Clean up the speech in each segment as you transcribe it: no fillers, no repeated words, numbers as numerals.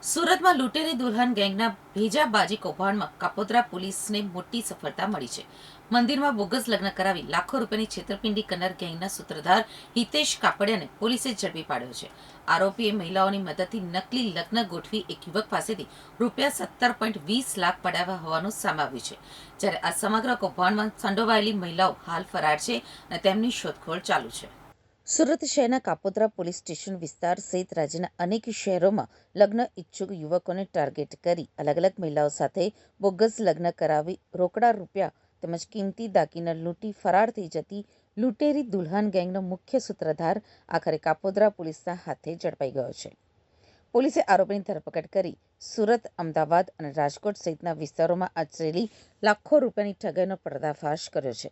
સુરતમાં લૂંટેરી દુલ્હન ગેંગના ભેજાબાજી કૌભાંડમાં કાપોદ્રા પોલીસને મોટી સફળતા મળી છે. મંદિરમાં બોગસ લગ્ન કરાવી લાખો રૂપિયાની છેતરપિંડી કરનાર ગેંગના સૂત્રધાર હિતેશ કાપડિયાને પોલીસે ઝડપી પાડ્યો છે. આરોપીએ મહિલાઓની મદદથી નકલી લગ્ન ગોઠવી એક યુવક પાસેથી ₹17.20 લાખ પડાવ્યા હોવાનું સામે આવ્યું છે. જ્યારે આ સમગ્ર કૌભાંડમાં સંડોવાયેલી મહિલાઓ હાલ ફરાર છે અને તેમની શોધખોળ ચાલુ છે. સુરત શહેરના કાપોદ્રા પોલીસ સ્ટેશન વિસ્તાર સહિત રાજ્યના અનેક શહેરોમાં લગ્ન ઇચ્છુક યુવકોને ટાર્ગેટ કરી અલગ અલગ મહિલાઓ સાથે બોગસ લગ્ન કરાવી રોકડા રૂપિયા તેમજ કિંમતી દાગીના લૂંટી ફરાર થઈ જતી લૂંટેરી દુલ્હન ગેંગનો મુખ્ય સૂત્રધાર આખરે કાપોદ્રા પોલીસના હાથે ઝડપાઈ ગયો છે. પોલીસે આરોપીની ધરપકડ કરી સુરત, અમદાવાદ અને રાજકોટ સહિતના વિસ્તારોમાં આચરેલી લાખો રૂપિયાની ઠગાઈનો પર્દાફાશ કર્યો છે.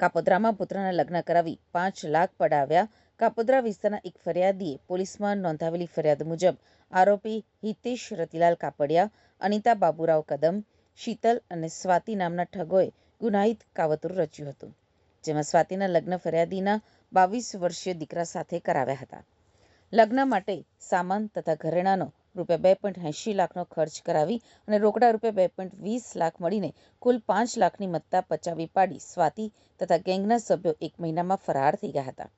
કાપોદ્રામાં પુત્રના લગ્ન કરાવી 5 લાખ પડાવ્યા. કાપોદ્રા વિસ્તારના એક ફરિયાદીએ પોલીસમાં નોંધાવેલી ફરિયાદ મુજબ આરોપી હિતેશ રતિલાલ કાપડિયા, અનિતા બાબુરાવ કદમ, શીતલ અને સ્વાતિ નામના ઠગોએ ગુનાહિત કાવતરું રચ્યું હતું, જેમાં સ્વાતિના લગ્ન ફરિયાદીના 22 વર્ષીય દીકરા સાથે કરાવ્યા હતા. લગ્ન માટે સામાન તથા ઘરેણાંનો ₹2.80 લાખનો ખર્ચ કરાવી અને રોકડા ₹2.20 લાખ મળીને કુલ 5 લાખની મત્તા પચાવી પાડી સ્વાતિ તથા ગેંગના સભ્યો એક મહિનામાં ફરાર થઈ ગયા હતા.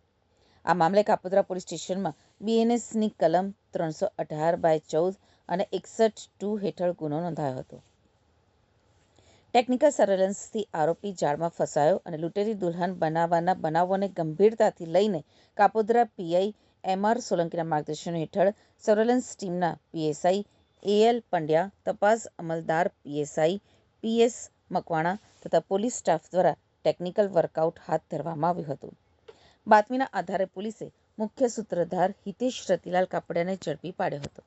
આ મામલે કાપોદ્રા પોલીસ સ્ટેશનમાં BNSની કલમ 318/14 અને 61(2) હેઠળ ગુનો નોંધાયો હતો. ટેકનિકલ સર્વેલન્સથી આરોપી જાળમાં ફસાયો અને લૂંટેરી દુલ્હન બનાવવાના બનાવોને ગંભીરતાથી લઈને કાપોદ્રા PI MR સોલંકીના માર્ગદર્શન હેઠળ સર્વેલન્સ ટીમના PSI AL પંડ્યા, તપાસ અમલદાર PSI PS મકવાણા તથા પોલીસ સ્ટાફ દ્વારા ટેકનિકલ વર્કઆઉટ હાથ ધરવામાં આવ્યું હતું. બાતમીના આધારે પોલીસે મુખ્ય સૂત્રધાર હિતેશ રતિલાલ કાપડિયાને ઝડપી પાડ્યો હતો.